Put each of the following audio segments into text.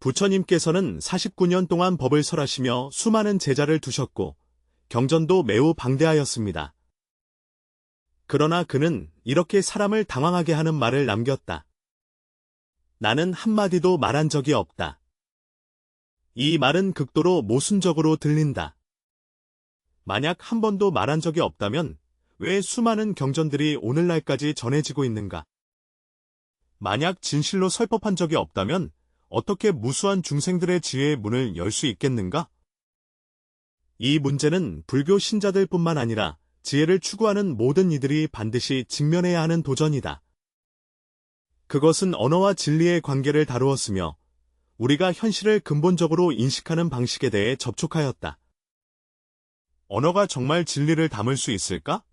부처님께서는 49년 동안 법을 설하시며 수많은 제자를 두셨고 경전도 매우 방대하였습니다. 그러나 그는 이렇게 사람을 당황하게 하는 말을 남겼다. 나는 한마디도 말한 적이 없다. 이 말은 극도로 모순적으로 들린다. 만약 한 번도 말한 적이 없다면 왜 수많은 경전들이 오늘날까지 전해지고 있는가? 만약 진실로 설법한 적이 없다면 어떻게 무수한 중생들의 지혜의 문을 열 수 있겠는가? 이 문제는 불교 신자들뿐만 아니라 지혜를 추구하는 모든 이들이 반드시 직면해야 하는 도전이다. 그것은 언어와 진리의 관계를 다루었으며 우리가 현실을 근본적으로 인식하는 방식에 대해 접촉하였다. 언어가 정말 진리를 담을 수 있을까?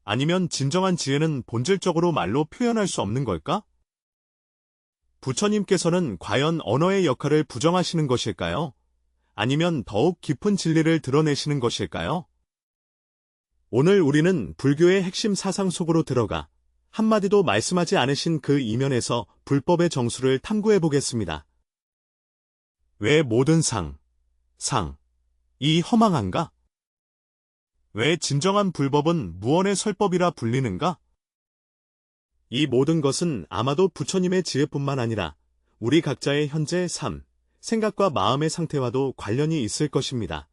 아니면 진정한 지혜는 본질적으로 말로 표현할 수 없는 걸까? 부처님께서는 과연 언어의 역할을 부정하시는 것일까요? 아니면 더욱 깊은 진리를 드러내시는 것일까요? 오늘 우리는 불교의 핵심 사상 속으로 들어가 한마디도 말씀하지 않으신 그 이면에서 불법의 정수를 탐구해 보겠습니다. 왜 모든 이 허망한가? 왜 진정한 불법은 무언의 설법이라 불리는가? 이 모든 것은 아마도 부처님의 지혜뿐만 아니라 우리 각자의 현재 삶, 생각과 마음의 상태와도 관련이 있을 것입니다.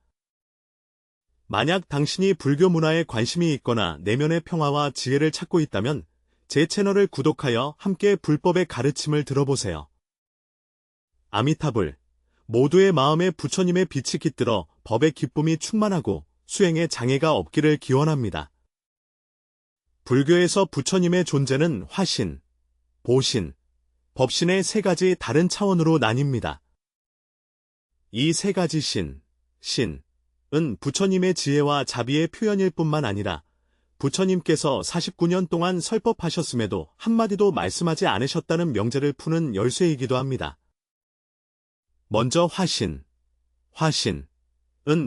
만약 당신이 불교 문화에 관심이 있거나 내면의 평화와 지혜를 찾고 있다면 제 채널을 구독하여 함께 불법의 가르침을 들어보세요. 아미타불, 모두의 마음에 부처님의 빛이 깃들어 법의 기쁨이 충만하고 수행에 장애가 없기를 기원합니다. 불교에서 부처님의 존재는 화신, 보신, 법신의 세 가지 다른 차원으로 나뉩니다. 이 세 가지 신은 부처님의 지혜와 자비의 표현일 뿐만 아니라 부처님께서 49년 동안 설법하셨음에도 한마디도 말씀하지 않으셨다는 명제를 푸는 열쇠이기도 합니다. 먼저 화신은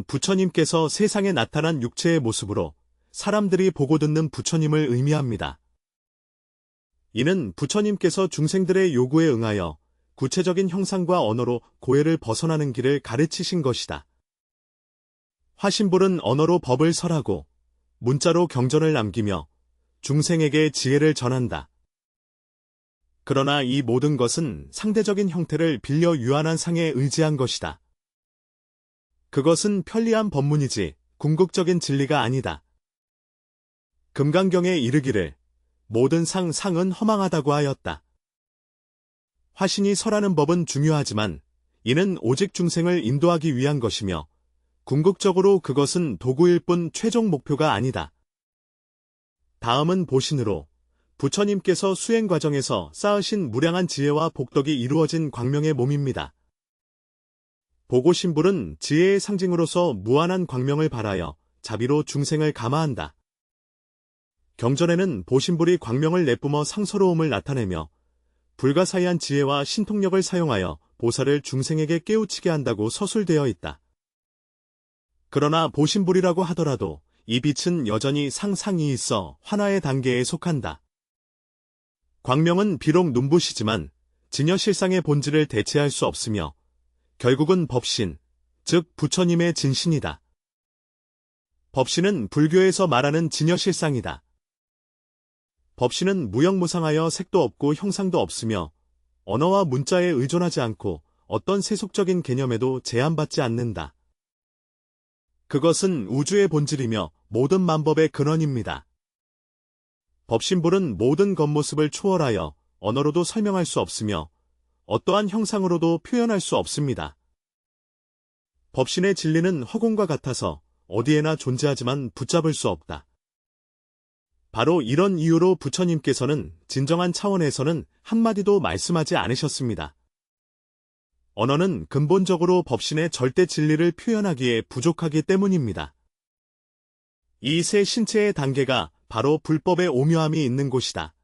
부처님께서 세상에 나타난 육체의 모습으로 사람들이 보고 듣는 부처님을 의미합니다. 이는 부처님께서 중생들의 요구에 응하여 구체적인 형상과 언어로 고해를 벗어나는 길을 가르치신 것이다. 화신불은 언어로 법을 설하고 문자로 경전을 남기며 중생에게 지혜를 전한다. 그러나 이 모든 것은 상대적인 형태를 빌려 유한한 상에 의지한 것이다. 그것은 편리한 법문이지 궁극적인 진리가 아니다. 금강경에 이르기를 모든 상은 허망하다고 하였다. 화신이 설하는 법은 중요하지만 이는 오직 중생을 인도하기 위한 것이며 궁극적으로 그것은 도구일 뿐 최종 목표가 아니다. 다음은 보신으로 부처님께서 수행 과정에서 쌓으신 무량한 지혜와 복덕이 이루어진 광명의 몸입니다. 보고신불은 지혜의 상징으로서 무한한 광명을 발하여 자비로 중생을 감화한다. 경전에는 보신불이 광명을 내뿜어 상서로움을 나타내며 불가사의한 지혜와 신통력을 사용하여 보살을 중생에게 깨우치게 한다고 서술되어 있다. 그러나 보신불이라고 하더라도 이 빛은 여전히 상이 있어 환화의 단계에 속한다. 광명은 비록 눈부시지만 진여실상의 본질을 대체할 수 없으며 결국은 법신, 즉 부처님의 진신이다. 법신은 불교에서 말하는 진여실상이다. 법신은 무형무상하여 색도 없고 형상도 없으며 언어와 문자에 의존하지 않고 어떤 세속적인 개념에도 제한받지 않는다. 그것은 우주의 본질이며 모든 만법의 근원입니다. 법신불은 모든 겉모습을 초월하여 언어로도 설명할 수 없으며 어떠한 형상으로도 표현할 수 없습니다. 법신의 진리는 허공과 같아서 어디에나 존재하지만 붙잡을 수 없다. 바로 이런 이유로 부처님께서는 진정한 차원에서는 한마디도 말씀하지 않으셨습니다. 언어는 근본적으로 법신의 절대 진리를 표현하기에 부족하기 때문입니다. 이 세 신체의 단계가 바로 불법의 오묘함이 있는 곳이다.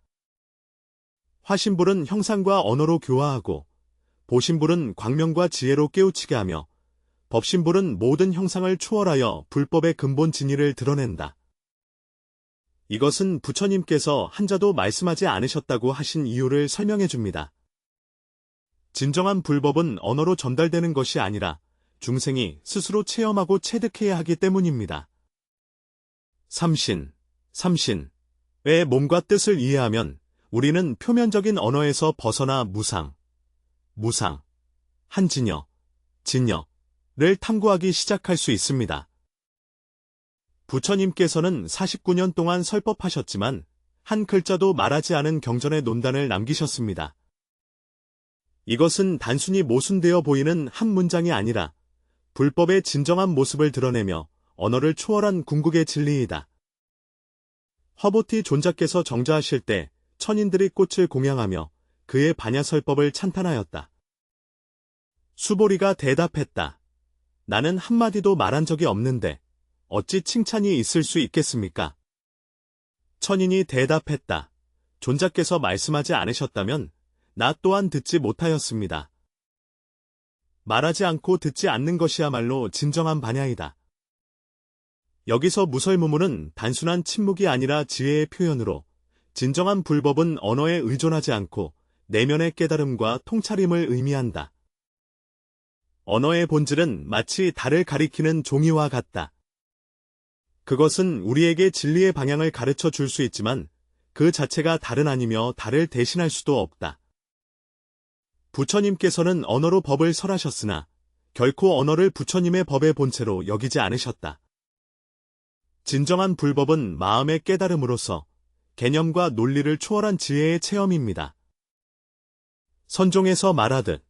화신불은 형상과 언어로 교화하고 보신불은 광명과 지혜로 깨우치게 하며 법신불은 모든 형상을 초월하여 불법의 근본 진리를 드러낸다. 이것은 부처님께서 한자도 말씀하지 않으셨다고 하신 이유를 설명해 줍니다. 진정한 불법은 언어로 전달되는 것이 아니라 중생이 스스로 체험하고 체득해야 하기 때문입니다. 삼신. 삼신의 몸과 뜻을 이해하면 우리는 표면적인 언어에서 벗어나 무상, 한진여, 진여를 탐구하기 시작할 수 있습니다. 부처님께서는 49년 동안 설법하셨지만 한 글자도 말하지 않은 경전의 논단을 남기셨습니다. 이것은 단순히 모순되어 보이는 한 문장이 아니라 불법의 진정한 모습을 드러내며 언어를 초월한 궁극의 진리이다. 허보티 존자께서 정자하실 때 천인들이 꽃을 공양하며 그의 반야설법을 찬탄하였다. 수보리가 대답했다. 나는 한마디도 말한 적이 없는데 어찌 칭찬이 있을 수 있겠습니까? 천인이 대답했다. 존자께서 말씀하지 않으셨다면 나 또한 듣지 못하였습니다. 말하지 않고 듣지 않는 것이야말로 진정한 반야이다. 여기서 무설무문은 단순한 침묵이 아니라 지혜의 표현으로 진정한 불법은 언어에 의존하지 않고 내면의 깨달음과 통찰임을 의미한다. 언어의 본질은 마치 달을 가리키는 종이와 같다. 그것은 우리에게 진리의 방향을 가르쳐 줄 수 있지만 그 자체가 달은 아니며 달을 대신할 수도 없다. 부처님께서는 언어로 법을 설하셨으나 결코 언어를 부처님의 법의 본체로 여기지 않으셨다. 진정한 불법은 마음의 깨달음으로서 개념과 논리를 초월한 지혜의 체험입니다. 선종에서 말하듯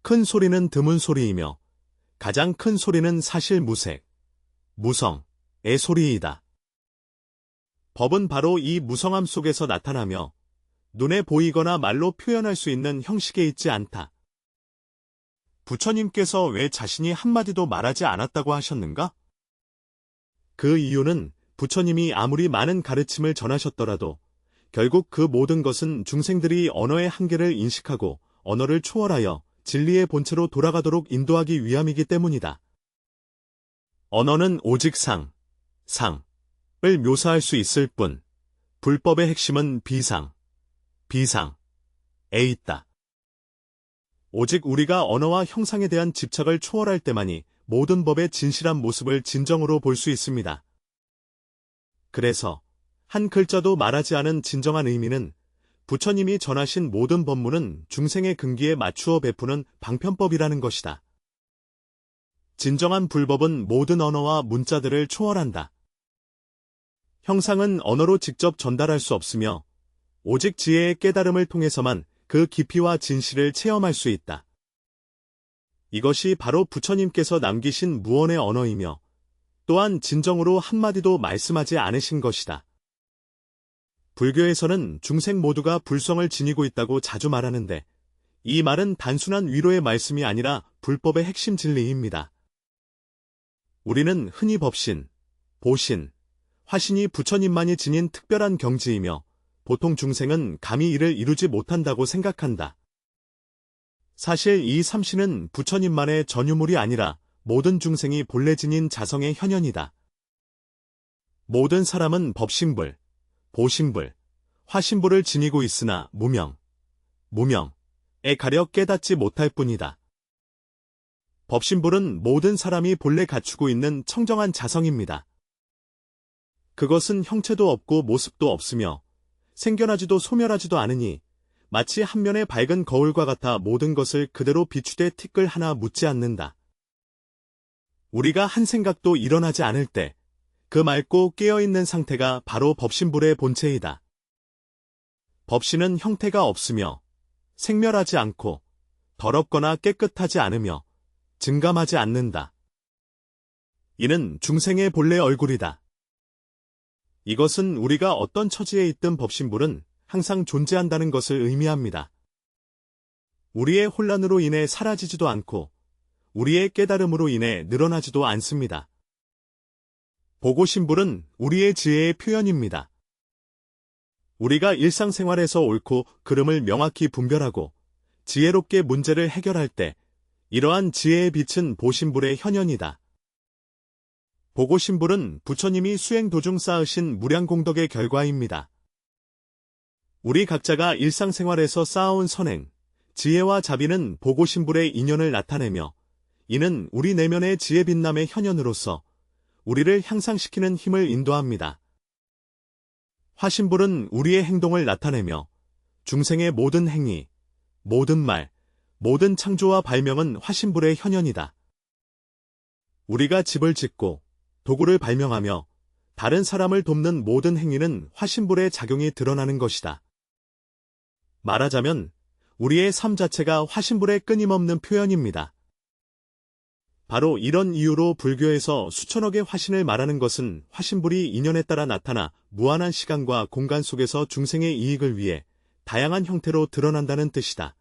큰 소리는 드문 소리이며 가장 큰 소리는 사실 무색, 무성의 소리이다. 법은 바로 이 무성함 속에서 나타나며 눈에 보이거나 말로 표현할 수 있는 형식에 있지 않다. 부처님께서 왜 자신이 한마디도 말하지 않았다고 하셨는가? 그 이유는 부처님이 아무리 많은 가르침을 전하셨더라도 결국 그 모든 것은 중생들이 언어의 한계를 인식하고 언어를 초월하여 진리의 본체로 돌아가도록 인도하기 위함이기 때문이다. 언어는 오직 상을 묘사할 수 있을 뿐, 불법의 핵심은 비상에 있다. 오직 우리가 언어와 형상에 대한 집착을 초월할 때만이 모든 법의 진실한 모습을 진정으로 볼 수 있습니다. 그래서 한 글자도 말하지 않은 진정한 의미는 부처님이 전하신 모든 법문은 중생의 근기에 맞추어 베푸는 방편법이라는 것이다. 진정한 불법은 모든 언어와 문자들을 초월한다. 형상은 언어로 직접 전달할 수 없으며 오직 지혜의 깨달음을 통해서만 그 깊이와 진실을 체험할 수 있다. 이것이 바로 부처님께서 남기신 무언의 언어이며 또한 진정으로 한마디도 말씀하지 않으신 것이다. 불교에서는 중생 모두가 불성을 지니고 있다고 자주 말하는데 이 말은 단순한 위로의 말씀이 아니라 불법의 핵심 진리입니다. 우리는 흔히 법신, 보신, 화신이 부처님만이 지닌 특별한 경지이며 보통 중생은 감히 이를 이루지 못한다고 생각한다. 사실 이 삼신은 부처님만의 전유물이 아니라 모든 중생이 본래 지닌 자성의 현현이다. 모든 사람은 법신불, 보신불, 화신불을 지니고 있으나 무명에 가려 깨닫지 못할 뿐이다. 법신불은 모든 사람이 본래 갖추고 있는 청정한 자성입니다. 그것은 형체도 없고 모습도 없으며 생겨나지도 소멸하지도 않으니 마치 한 면의 밝은 거울과 같아 모든 것을 그대로 비추되 티끌 하나 묻지 않는다. 우리가 한 생각도 일어나지 않을 때 그 맑고 깨어있는 상태가 바로 법신불의 본체이다. 법신은 형태가 없으며 생멸하지 않고 더럽거나 깨끗하지 않으며 증감하지 않는다. 이는 중생의 본래 얼굴이다. 이것은 우리가 어떤 처지에 있든 법신불은 항상 존재한다는 것을 의미합니다. 우리의 혼란으로 인해 사라지지도 않고 우리의 깨달음으로 인해 늘어나지도 않습니다. 보고신불은 우리의 지혜의 표현입니다. 우리가 일상생활에서 옳고 그름을 명확히 분별하고 지혜롭게 문제를 해결할 때 이러한 지혜의 빛은 보신불의 현현이다. 보고신불은 부처님이 수행 도중 쌓으신 무량功덕의 결과입니다. 우리 각자가 일상생활에서 쌓아온 선행, 지혜와 자비는 보고신불의 인연을 나타내며 이는 우리 내면의 지혜 빛남의 현현으로서 우리를 향상시키는 힘을 인도합니다. 화신불은 우리의 행동을 나타내며 중생의 모든 행위, 모든 말, 모든 창조와 발명은 화신불의 현현이다. 우리가 집을 짓고 도구를 발명하며 다른 사람을 돕는 모든 행위는 화신불의 작용이 드러나는 것이다. 말하자면 우리의 삶 자체가 화신불의 끊임없는 표현입니다. 바로 이런 이유로 불교에서 수천억의 화신을 말하는 것은 화신불이 인연에 따라 나타나 무한한 시간과 공간 속에서 중생의 이익을 위해 다양한 형태로 드러난다는 뜻이다.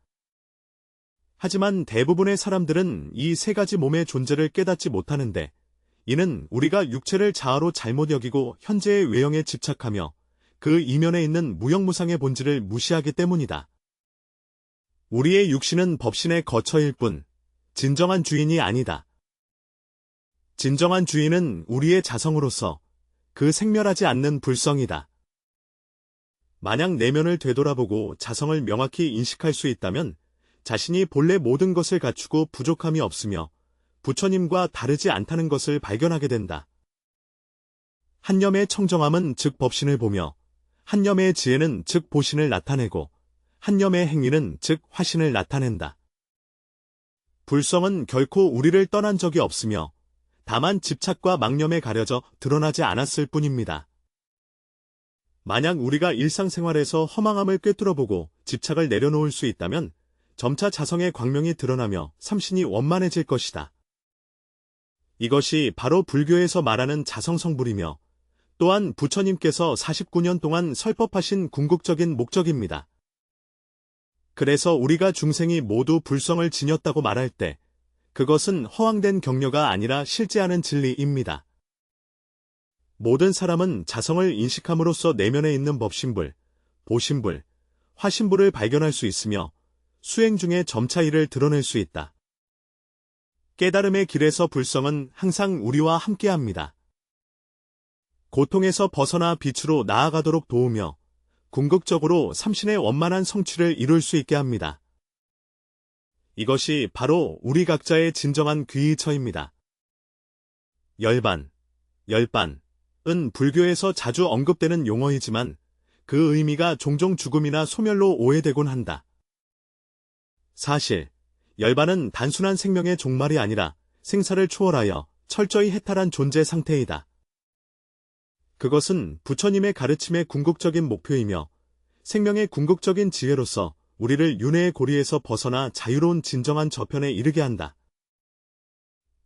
하지만 대부분의 사람들은 이 세 가지 몸의 존재를 깨닫지 못하는데 이는 우리가 육체를 자아로 잘못 여기고 현재의 외형에 집착하며 그 이면에 있는 무형무상의 본질을 무시하기 때문이다. 우리의 육신은 법신의 거처일 뿐 진정한 주인이 아니다. 진정한 주인은 우리의 자성으로서 그 생멸하지 않는 불성이다. 만약 내면을 되돌아보고 자성을 명확히 인식할 수 있다면 자신이 본래 모든 것을 갖추고 부족함이 없으며 부처님과 다르지 않다는 것을 발견하게 된다. 한념의 청정함은 즉 법신을 보며 한념의 지혜는 즉 보신을 나타내고 한념의 행위는 즉 화신을 나타낸다. 불성은 결코 우리를 떠난 적이 없으며 다만 집착과 망념에 가려져 드러나지 않았을 뿐입니다. 만약 우리가 일상생활에서 허망함을 꿰뚫어보고 집착을 내려놓을 수 있다면 점차 자성의 광명이 드러나며 삼신이 원만해질 것이다. 이것이 바로 불교에서 말하는 자성성불이며 또한 부처님께서 49년 동안 설법하신 궁극적인 목적입니다. 그래서 우리가 중생이 모두 불성을 지녔다고 말할 때 그것은 허황된 격려가 아니라 실제하는 진리입니다. 모든 사람은 자성을 인식함으로써 내면에 있는 법신불, 보신불, 화신불을 발견할 수 있으며 수행 중에 점차 이를 드러낼 수 있다. 깨달음의 길에서 불성은 항상 우리와 함께합니다. 고통에서 벗어나 빛으로 나아가도록 도우며 궁극적으로 삼신의 원만한 성취를 이룰 수 있게 합니다. 이것이 바로 우리 각자의 진정한 귀의처입니다. 열반, 열반은 불교에서 자주 언급되는 용어이지만 그 의미가 종종 죽음이나 소멸로 오해되곤 한다. 사실 열반은 단순한 생명의 종말이 아니라 생사를 초월하여 철저히 해탈한 존재 상태이다. 그것은 부처님의 가르침의 궁극적인 목표이며 생명의 궁극적인 지혜로서 우리를 윤회의 고리에서 벗어나 자유로운 진정한 저편에 이르게 한다.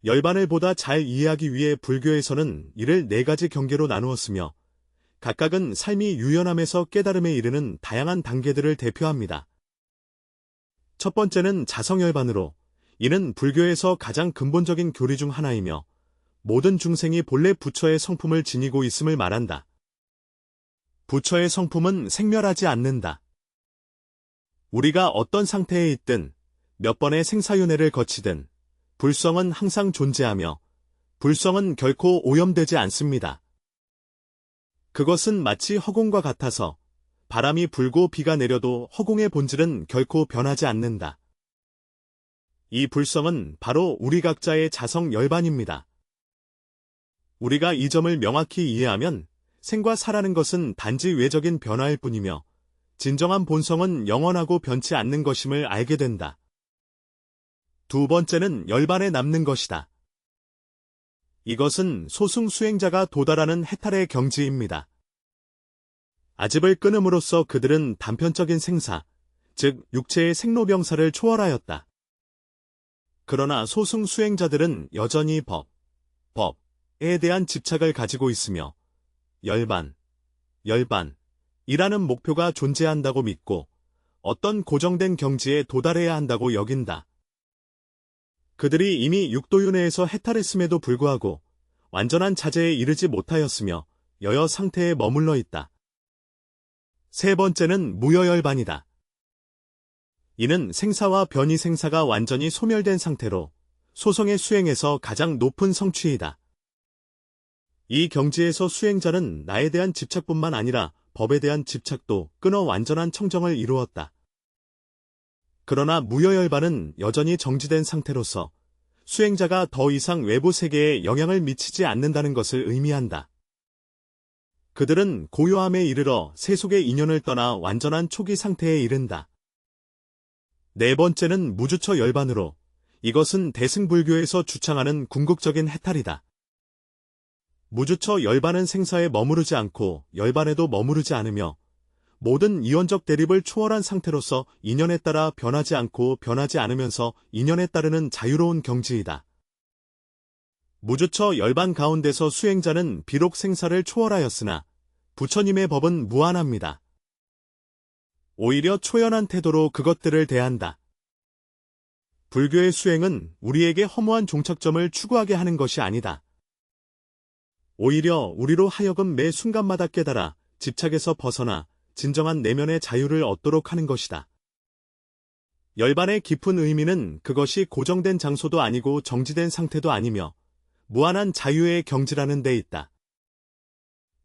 열반을 보다 잘 이해하기 위해 불교에서는 이를 4가지 경계로 나누었으며 각각은 삶이 유연함에서 깨달음에 이르는 다양한 단계들을 대표합니다. 첫 번째는 자성열반으로 이는 불교에서 가장 근본적인 교리 중 하나이며 모든 중생이 본래 부처의 성품을 지니고 있음을 말한다. 부처의 성품은 생멸하지 않는다. 우리가 어떤 상태에 있든 몇 번의 생사윤회를 거치든 불성은 항상 존재하며 불성은 결코 오염되지 않습니다. 그것은 마치 허공과 같아서 바람이 불고 비가 내려도 허공의 본질은 결코 변하지 않는다. 이 불성은 바로 우리 각자의 자성 열반입니다. 우리가 이 점을 명확히 이해하면 생과 사라는 것은 단지 외적인 변화일 뿐이며 진정한 본성은 영원하고 변치 않는 것임을 알게 된다. 두 번째는 열반에 남는 것이다. 이것은 소승 수행자가 도달하는 해탈의 경지입니다. 아집을 끊음으로써 그들은 단편적인 생사, 즉 육체의 생로병사를 초월하였다. 그러나 소승 수행자들은 여전히 법에 대한 집착을 가지고 있으며 열반이라는 목표가 존재한다고 믿고 어떤 고정된 경지에 도달해야 한다고 여긴다. 그들이 이미 육도윤회에서 해탈했음에도 불구하고 완전한 자제에 이르지 못하였으며 여여 상태에 머물러 있다. 세 번째는 무여열반이다. 이는 생사와 변이 생사가 완전히 소멸된 상태로 소성의 수행에서 가장 높은 성취이다. 이 경지에서 수행자는 나에 대한 집착뿐만 아니라 법에 대한 집착도 끊어 완전한 청정을 이루었다. 그러나 무여열반은 여전히 정지된 상태로서 수행자가 더 이상 외부 세계에 영향을 미치지 않는다는 것을 의미한다. 그들은 고요함에 이르러 세속의 인연을 떠나 완전한 초기 상태에 이른다. 네 번째는 무주처 열반으로, 이것은 대승불교에서 주창하는 궁극적인 해탈이다. 무주처 열반은 생사에 머무르지 않고 열반에도 머무르지 않으며 모든 이원적 대립을 초월한 상태로서 인연에 따라 변하지 않고 변하지 않으면서 인연에 따르는 자유로운 경지이다. 무주처 열반 가운데서 수행자는 비록 생사를 초월하였으나 부처님의 법은 무한합니다. 오히려 초연한 태도로 그것들을 대한다. 불교의 수행은 우리에게 허무한 종착점을 추구하게 하는 것이 아니다. 오히려 우리로 하여금 매 순간마다 깨달아 집착에서 벗어나 진정한 내면의 자유를 얻도록 하는 것이다. 열반의 깊은 의미는 그것이 고정된 장소도 아니고 정지된 상태도 아니며 무한한 자유의 경지라는 데 있다.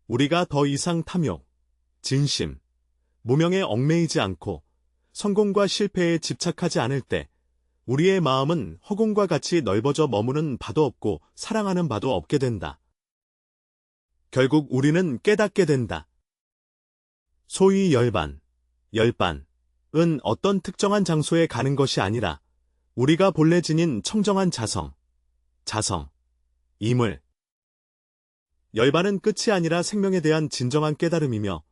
우리가 더 이상 탐욕, 진심, 무명에 얽매이지 않고 성공과 실패에 집착하지 않을 때 우리의 마음은 허공과 같이 넓어져 머무는 바도 없고 사랑하는 바도 없게 된다. 결국 우리는 깨닫게 된다. 소위 열반, 열반은 어떤 특정한 장소에 가는 것이 아니라 우리가 본래 지닌 청정한 자성, 이물. 열반은 끝이 아니라 생명에 대한 진정한 깨달음이며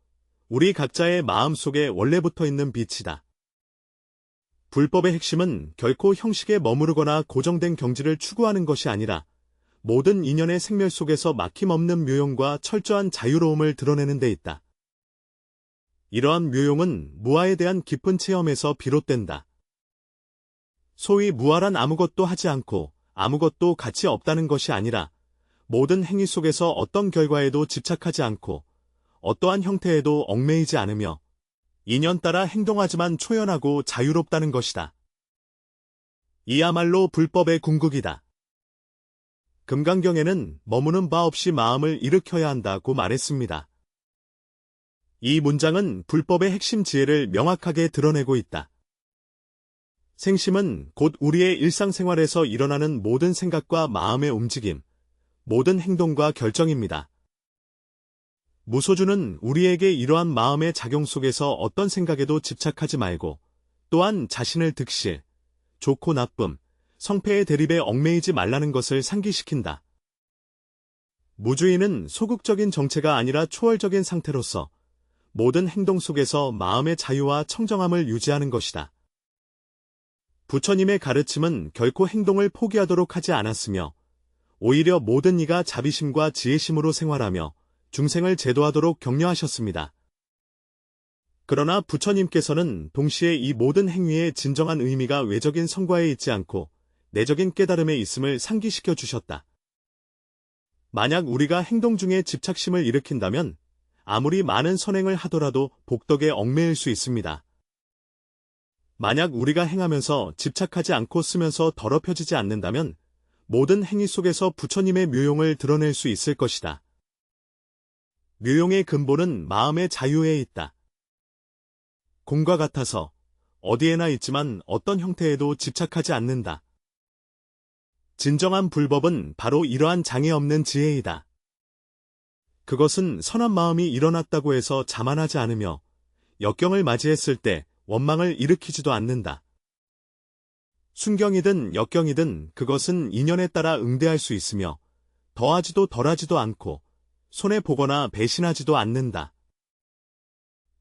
우리 각자의 마음 속에 원래 붙어 있는 빛이다. 불법의 핵심은 결코 형식에 머무르거나 고정된 경지를 추구하는 것이 아니라 모든 인연의 생멸 속에서 막힘없는 묘용과 철저한 자유로움을 드러내는 데 있다. 이러한 묘용은 무아에 대한 깊은 체험에서 비롯된다. 소위 무아란 아무것도 하지 않고 아무것도 가치 없다는 것이 아니라 모든 행위 속에서 어떤 결과에도 집착하지 않고 어떠한 형태에도 얽매이지 않으며 인연 따라 행동하지만 초연하고 자유롭다는 것이다. 이야말로 불법의 궁극이다. 금강경에는 머무는 바 없이 마음을 일으켜야 한다고 말했습니다. 이 문장은 불법의 핵심 지혜를 명확하게 드러내고 있다. 생심은 곧 우리의 일상생활에서 일어나는 모든 생각과 마음의 움직임, 모든 행동과 결정입니다. 무소주는 우리에게 이러한 마음의 작용 속에서 어떤 생각에도 집착하지 말고 또한 자신을 득실, 좋고 나쁨, 성패의 대립에 얽매이지 말라는 것을 상기시킨다. 무주인은 소극적인 정체가 아니라 초월적인 상태로서 모든 행동 속에서 마음의 자유와 청정함을 유지하는 것이다. 부처님의 가르침은 결코 행동을 포기하도록 하지 않았으며 오히려 모든 이가 자비심과 지혜심으로 생활하며 중생을 제도하도록 격려하셨습니다. 그러나 부처님께서는 동시에 이 모든 행위의 진정한 의미가 외적인 성과에 있지 않고 내적인 깨달음에 있음을 상기시켜 주셨다. 만약 우리가 행동 중에 집착심을 일으킨다면 아무리 많은 선행을 하더라도 복덕에 얽매일 수 있습니다. 만약 우리가 행하면서 집착하지 않고 쓰면서 더럽혀지지 않는다면 모든 행위 속에서 부처님의 묘용을 드러낼 수 있을 것이다. 묘용의 근본은 마음의 자유에 있다. 공과 같아서 어디에나 있지만 어떤 형태에도 집착하지 않는다. 진정한 불법은 바로 이러한 장애 없는 지혜이다. 그것은 선한 마음이 일어났다고 해서 자만하지 않으며 역경을 맞이했을 때 원망을 일으키지도 않는다. 순경이든 역경이든 그것은 인연에 따라 응대할 수 있으며 더하지도 덜하지도 않고 손해보거나 배신하지도 않는다.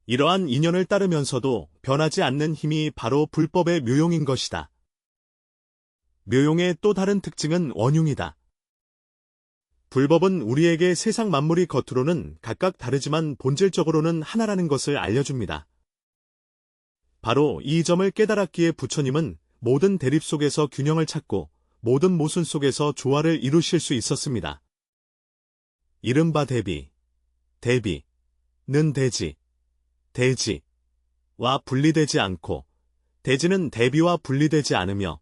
이러한 인연을 따르면서도 변하지 않는 힘이 바로 불법의 묘용인 것이다. 묘용의 또 다른 특징은 원흉이다. 불법은 우리에게 세상 만물이 겉으로는 각각 다르지만 본질적으로는 하나라는 것을 알려줍니다. 바로 이 점을 깨달았기에 부처님은 모든 대립 속에서 균형을 찾고 모든 모순 속에서 조화를 이루실 수 있었습니다. 이른바 대비, 대비는 대지, 대지와 분리되지 않고 대지는 대비와 분리되지 않으며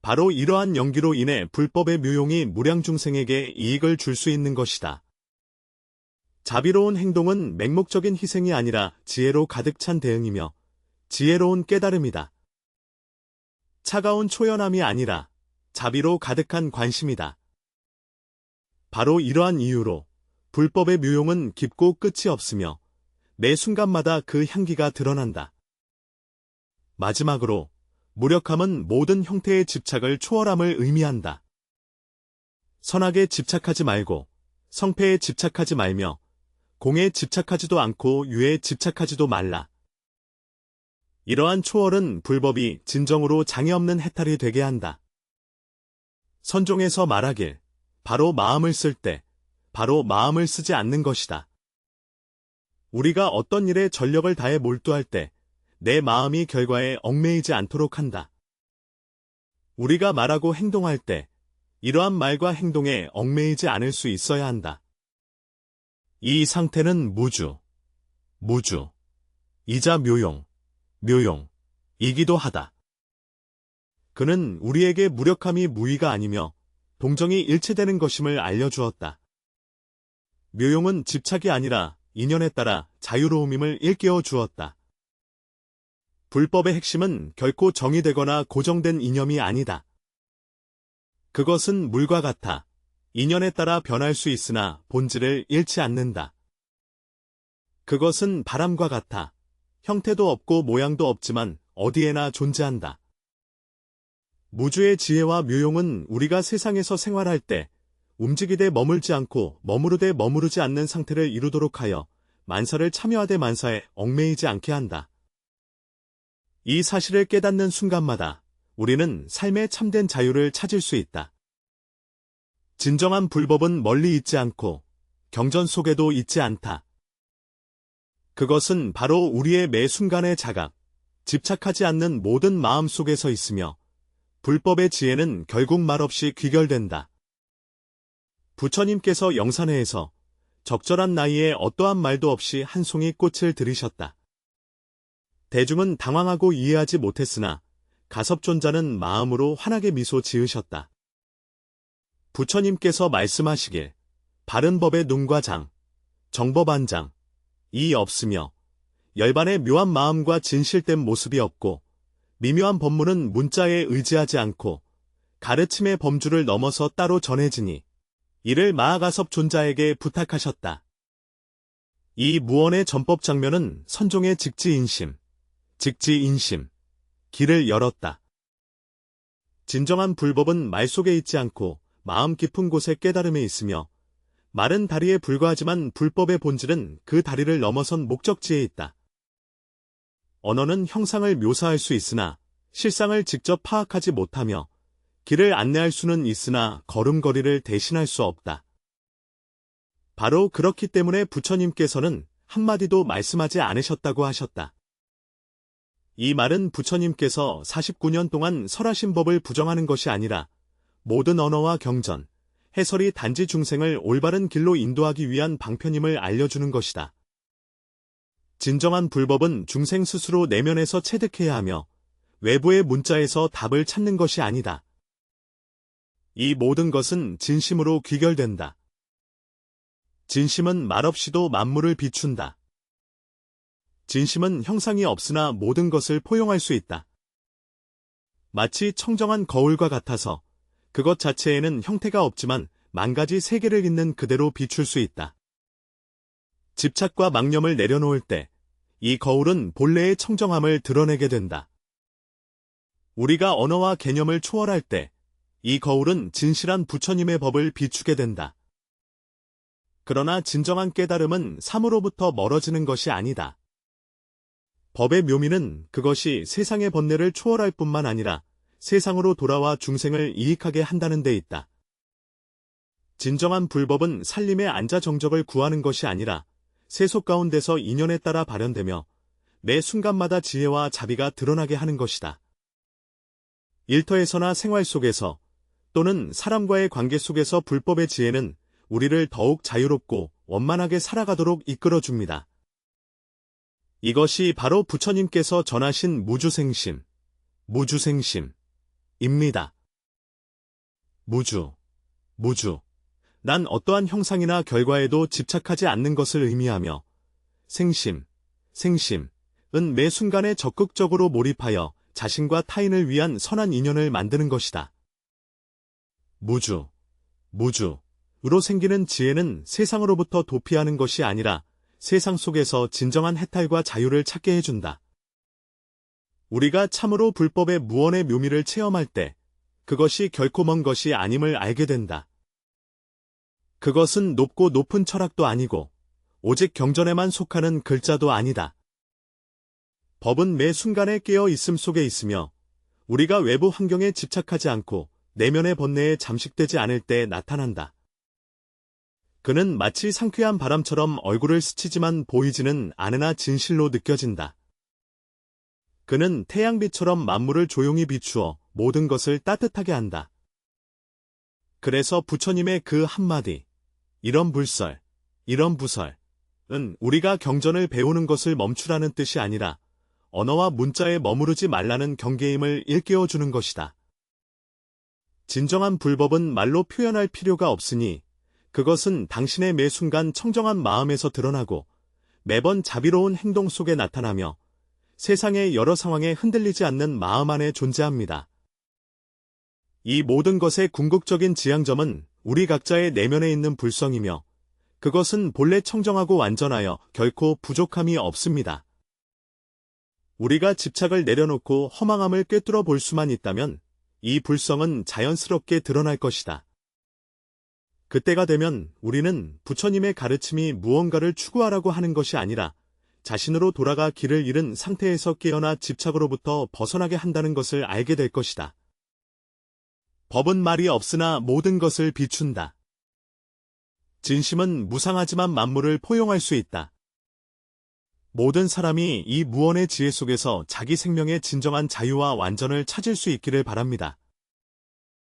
바로 이러한 연기로 인해 불법의 묘용이 무량중생에게 이익을 줄 수 있는 것이다. 자비로운 행동은 맹목적인 희생이 아니라 지혜로 가득 찬 대응이며 지혜로운 깨달음이다. 차가운 초연함이 아니라 자비로 가득한 관심이다. 바로 이러한 이유로 불법의 묘용은 깊고 끝이 없으며 매 순간마다 그 향기가 드러난다. 마지막으로 무력함은 모든 형태의 집착을 초월함을 의미한다. 선악에 집착하지 말고 성패에 집착하지 말며 공에 집착하지도 않고 유에 집착하지도 말라. 이러한 초월은 불법이 진정으로 장애 없는 해탈이 되게 한다. 선종에서 말하길 바로 마음을 쓸 때 바로 마음을 쓰지 않는 것이다. 우리가 어떤 일에 전력을 다해 몰두할 때 내 마음이 결과에 얽매이지 않도록 한다. 우리가 말하고 행동할 때 이러한 말과 행동에 얽매이지 않을 수 있어야 한다. 이 상태는 무주이자 묘용이기도 하다. 그는 우리에게 무력함이 무의가 아니며 동정이 일체되는 것임을 알려주었다. 묘용은 집착이 아니라 인연에 따라 자유로움임을 일깨워 주었다. 불법의 핵심은 결코 정의되거나 고정된 이념이 아니다. 그것은 물과 같아 인연에 따라 변할 수 있으나 본질을 잃지 않는다. 그것은 바람과 같아 형태도 없고 모양도 없지만 어디에나 존재한다. 무주의 지혜와 묘용은 우리가 세상에서 생활할 때 움직이되 머물지 않고 머무르되 머무르지 않는 상태를 이루도록 하여 만사를 참여하되 만사에 얽매이지 않게 한다. 이 사실을 깨닫는 순간마다 우리는 삶의 참된 자유를 찾을 수 있다. 진정한 불법은 멀리 있지 않고 경전 속에도 있지 않다. 그것은 바로 우리의 매 순간의 자각, 집착하지 않는 모든 마음 속에서 있으며 불법의 지혜는 결국 말없이 귀결된다. 부처님께서 영산회에서 적절한 나이에 어떠한 말도 없이 한 송이 꽃을 들이셨다. 대중은 당황하고 이해하지 못했으나 가섭존자는 마음으로 환하게 미소 지으셨다. 부처님께서 말씀하시길 바른 법의 눈과 장, 정법안장, 이 없으며 열반의 묘한 마음과 진실된 모습이 없고 미묘한 법문은 문자에 의지하지 않고 가르침의 범주를 넘어서 따로 전해지니 이를 마하가섭 존자에게 부탁하셨다. 이 무언의 전법 장면은 선종의 직지인심, 길을 열었다. 진정한 불법은 말 속에 있지 않고 마음 깊은 곳에 깨달음에 있으며 말은 다리에 불과하지만 불법의 본질은 그 다리를 넘어선 목적지에 있다. 언어는 형상을 묘사할 수 있으나 실상을 직접 파악하지 못하며 길을 안내할 수는 있으나 걸음걸이를 대신할 수 없다. 바로 그렇기 때문에 부처님께서는 한마디도 말씀하지 않으셨다고 하셨다. 이 말은 부처님께서 49년 동안 설하신 법을 부정하는 것이 아니라 모든 언어와 경전, 해설이 단지 중생을 올바른 길로 인도하기 위한 방편임을 알려주는 것이다. 진정한 불법은 중생 스스로 내면에서 체득해야 하며 외부의 문자에서 답을 찾는 것이 아니다. 이 모든 것은 진심으로 귀결된다. 진심은 말없이도 만물을 비춘다. 진심은 형상이 없으나 모든 것을 포용할 수 있다. 마치 청정한 거울과 같아서 그것 자체에는 형태가 없지만 만 가지 세계를 있는 그대로 비출 수 있다. 집착과 망념을 내려놓을 때 이 거울은 본래의 청정함을 드러내게 된다. 우리가 언어와 개념을 초월할 때 이 거울은 진실한 부처님의 법을 비추게 된다. 그러나 진정한 깨달음은 삶으로부터 멀어지는 것이 아니다. 법의 묘미는 그것이 세상의 번뇌를 초월할 뿐만 아니라 세상으로 돌아와 중생을 이익하게 한다는 데 있다. 진정한 불법은 살림의 안자정적을 구하는 것이 아니라 세속 가운데서 인연에 따라 발현되며 매 순간마다 지혜와 자비가 드러나게 하는 것이다. 일터에서나 생활 속에서 또는 사람과의 관계 속에서 불법의 지혜는 우리를 더욱 자유롭고 원만하게 살아가도록 이끌어줍니다. 이것이 바로 부처님께서 전하신 무주생심입니다. 무주. 난 어떠한 형상이나 결과에도 집착하지 않는 것을 의미하며 생심은 매 순간에 적극적으로 몰입하여 자신과 타인을 위한 선한 인연을 만드는 것이다. 무주로 생기는 지혜는 세상으로부터 도피하는 것이 아니라 세상 속에서 진정한 해탈과 자유를 찾게 해준다. 우리가 참으로 불법의 무언의 묘미를 체험할 때 그것이 결코 먼 것이 아님을 알게 된다. 그것은 높고 높은 철학도 아니고 오직 경전에만 속하는 글자도 아니다. 법은 매 순간에 깨어 있음 속에 있으며 우리가 외부 환경에 집착하지 않고 내면의 번뇌에 잠식되지 않을 때 나타난다. 그는 마치 상쾌한 바람처럼 얼굴을 스치지만 보이지는 않으나 진실로 느껴진다. 그는 태양빛처럼 만물을 조용히 비추어 모든 것을 따뜻하게 한다. 그래서 부처님의 그 한마디, 이런 불설, 이런 부설은 우리가 경전을 배우는 것을 멈추라는 뜻이 아니라 언어와 문자에 머무르지 말라는 경계임을 일깨워주는 것이다. 진정한 불법은 말로 표현할 필요가 없으니 그것은 당신의 매 순간 청정한 마음에서 드러나고 매번 자비로운 행동 속에 나타나며 세상의 여러 상황에 흔들리지 않는 마음 안에 존재합니다. 이 모든 것의 궁극적인 지향점은 우리 각자의 내면에 있는 불성이며 그것은 본래 청정하고 완전하여 결코 부족함이 없습니다. 우리가 집착을 내려놓고 허망함을 꿰뚫어 볼 수만 있다면 이 불성은 자연스럽게 드러날 것이다. 그때가 되면 우리는 부처님의 가르침이 무언가를 추구하라고 하는 것이 아니라 자신으로 돌아가 길을 잃은 상태에서 깨어나 집착으로부터 벗어나게 한다는 것을 알게 될 것이다. 법은 말이 없으나 모든 것을 비춘다. 진심은 무상하지만 만물을 포용할 수 있다. 모든 사람이 이 무언의 지혜 속에서 자기 생명의 진정한 자유와 완전을 찾을 수 있기를 바랍니다.